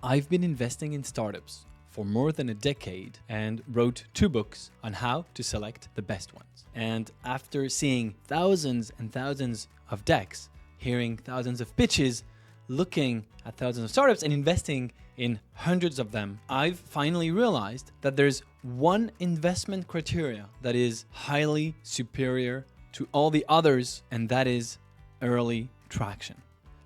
I've been investing in startups for more than a decade and wrote 2 books on how to select the best ones. And after seeing thousands and thousands of decks, hearing thousands of pitches, looking at thousands of startups and investing in hundreds of them, I've finally realized that there's one investment criteria that is highly superior to all the others, and that is early traction.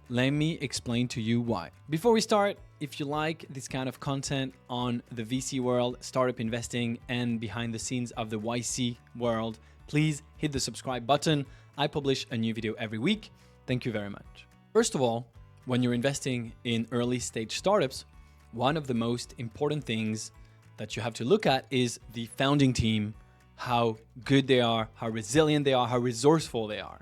Let me explain to you why. Before we start, if you like this kind of content on the VC world, startup investing, and behind the scenes of the YC world, please hit the subscribe button. I publish a new video every week. Thank you very much. First of all, when you're investing in early stage startups, one of the most important things that you have to look at is the founding team, how good they are, how resilient they are, how resourceful they are.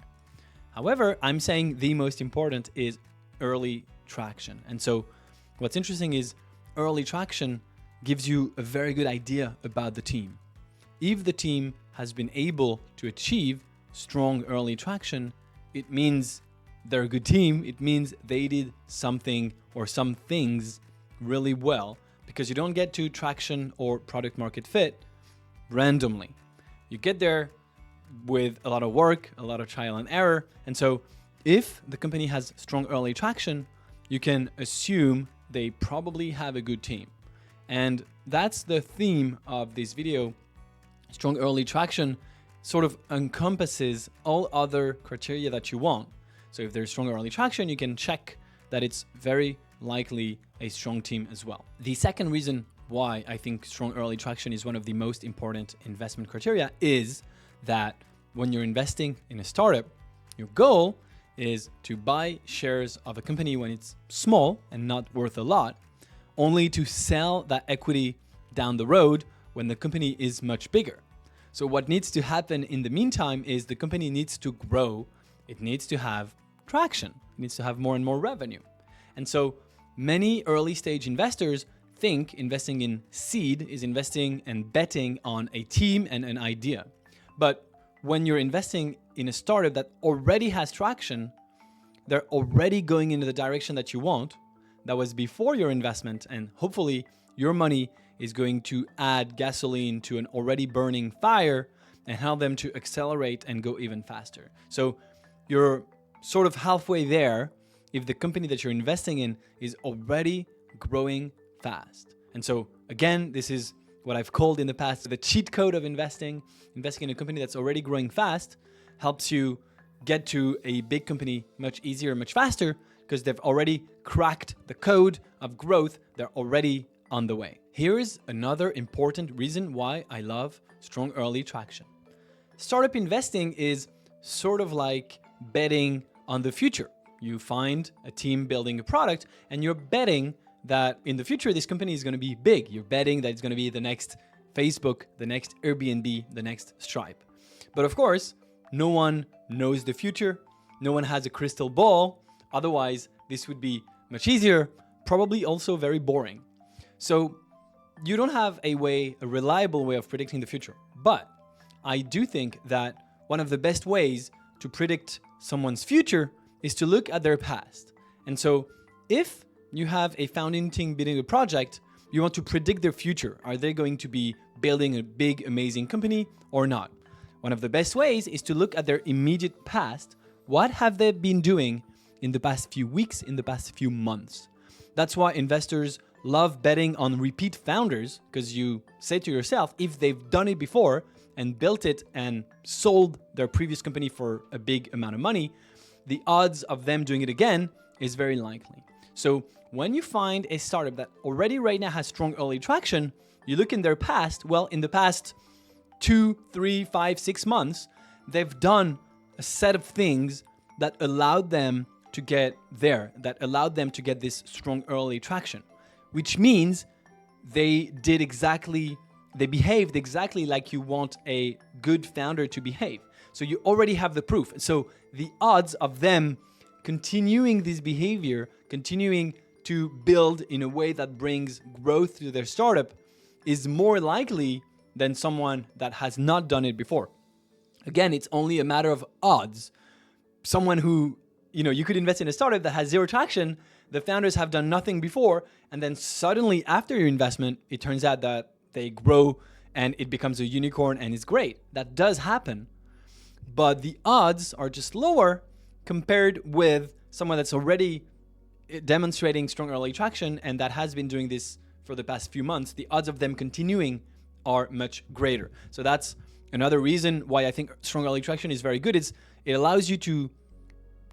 However, I'm saying the most important is early traction. And so what's interesting is early traction gives you a very good idea about the team. If the team has been able to achieve strong early traction, it means they're a good team. It means they did something or some things really well, because you don't get to traction or product market fit randomly. You get there with a lot of work, a lot of trial and error. And so if the company has strong early traction, you can assume they probably have a good team. And that's the theme of this video. Strong early traction sort of encompasses all other criteria that you want. So if there's strong early traction, you can check that it's very likely a strong team as well. The second reason why I think strong early traction is one of the most important investment criteria is that when you're investing in a startup, your goal is to buy shares of a company when it's small and not worth a lot, only to sell that equity down the road when the company is much bigger. So what needs to happen in the meantime is the company needs to grow. It needs to have traction. It needs to have more and more revenue. And so many early stage investors think investing in seed is investing and betting on a team and an idea. But when you're investing in a startup that already has traction, they're already going into the direction that you want. That was before your investment, and hopefully your money is going to add gasoline to an already burning fire and help them to accelerate and go even faster. So you're sort of halfway there if the company that you're investing in is already growing fast. And so again, this is what I've called in the past the cheat code of investing. Investing in a company that's already growing fast helps you get to a big company much easier, much faster, because they've already cracked the code of growth. They're already on the way. Here is another important reason why I love strong early traction. Startup investing is sort of like betting on the future. You find a team building a product and you're betting that in the future, this company is going to be big. You're betting that it's going to be the next Facebook, the next Airbnb, the next Stripe. But of course, no one knows the future. No one has a crystal ball. Otherwise, this would be much easier, probably also very boring. So you don't have a reliable way of predicting the future. But I do think that one of the best ways to predict someone's future is to look at their past. And so if you have a founding team building a project, you want to predict their future. Are they going to be building a big, amazing company or not? One of the best ways is to look at their immediate past. What have they been doing in the past few weeks, in the past few months? That's why investors love betting on repeat founders, because you say to yourself, if they've done it before and built it and sold their previous company for a big amount of money, the odds of them doing it again is very likely. So when you find a startup that already right now has strong early traction, you look in their past, well, in the past 2, 3, 5, 6 months, they've done a set of things that allowed them to get there, that allowed them to get this strong early traction, which means they behaved exactly like you want a good founder to behave. So you already have the proof. So the odds of them continuing this behavior, continuing to build in a way that brings growth to their startup is more likely than someone that has not done it before. Again, it's only a matter of odds. Someone who, you could invest in a startup that has zero traction, the founders have done nothing before, and then suddenly after your investment, it turns out that they grow and it becomes a unicorn and it's great. That does happen. But the odds are just lower compared with someone that's already demonstrating strong early traction and that has been doing this for the past few months. The odds of them continuing are much greater. So that's another reason why I think strong early traction is very good. It allows you to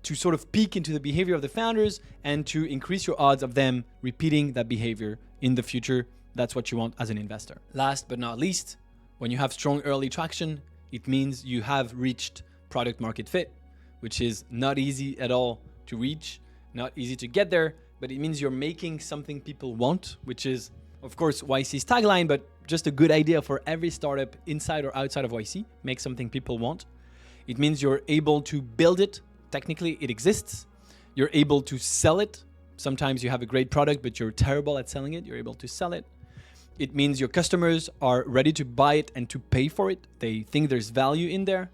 sort of peek into the behavior of the founders and to increase your odds of them repeating that behavior in the future. That's what you want as an investor. Last but not least, when you have strong early traction, it means you have reached product market fit, which is not easy at all to reach, not easy to get there, but it means you're making something people want, which is, of course, YC's tagline, but just a good idea for every startup inside or outside of YC. Make something people want. It means you're able to build it. Technically, it exists. You're able to sell it. Sometimes you have a great product, but you're terrible at selling it. You're able to sell it. It means your customers are ready to buy it and to pay for it. They think there's value in there.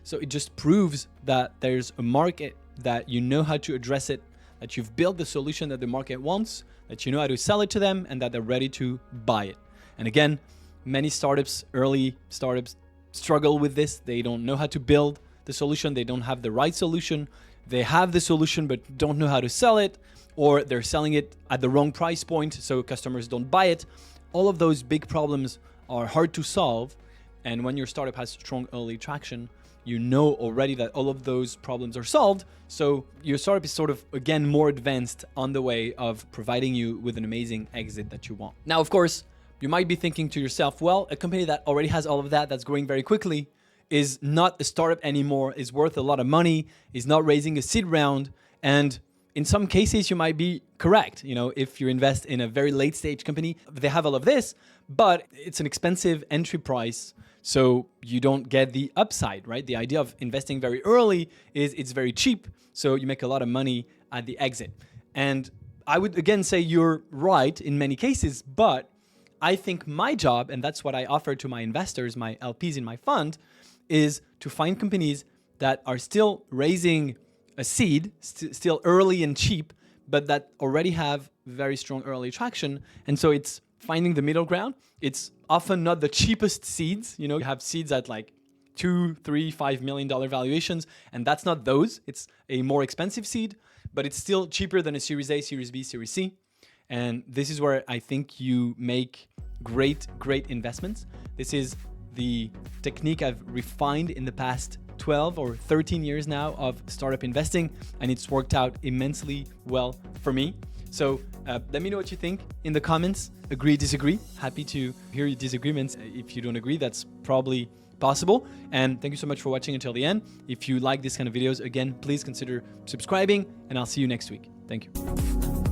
So it just proves that there's a market, that you know how to address it, that you've built the solution that the market wants, that you know how to sell it to them, and that they're ready to buy it. And again, many startups, early startups, struggle with this. They don't know how to build the solution. They don't have the right solution. They have the solution but don't know how to sell it, or they're selling it at the wrong price point so customers don't buy it. All of those big problems are hard to solve. And when your startup has strong early traction, you know already that all of those problems are solved. So your startup is sort of, again, more advanced on the way of providing you with an amazing exit that you want. Now, of course, you might be thinking to yourself, well, a company that already has all of that, that's growing very quickly, is not a startup anymore, is worth a lot of money, is not raising a seed round. And in some cases, you might be correct. You know, if you invest in a very late stage company, they have all of this, but it's an expensive entry price. So you don't get the upside, right? The idea of investing very early is it's very cheap. So you make a lot of money at the exit. And I would again say you're right in many cases, but I think my job, and that's what I offer to my investors, my LPs in my fund, is to find companies that are still raising a seed, still early and cheap, but that already have very strong early traction. And so it's finding the middle ground. It's often not the cheapest seeds. You know, you have seeds at like $2, $3, $5 million valuations, and that's not those. It's a more expensive seed, but it's still cheaper than a Series A, Series B, Series C. And this is where I think you make great investments. This is the technique I've refined in the past 12 or 13 years now of startup investing, and it's worked out immensely well for me. So let me know what you think in the comments. Agree, disagree. Happy to hear your disagreements. If you don't agree, that's probably possible. And thank you so much for watching until the end. If you like this kind of videos, again, please consider subscribing, and I'll see you next week. Thank you.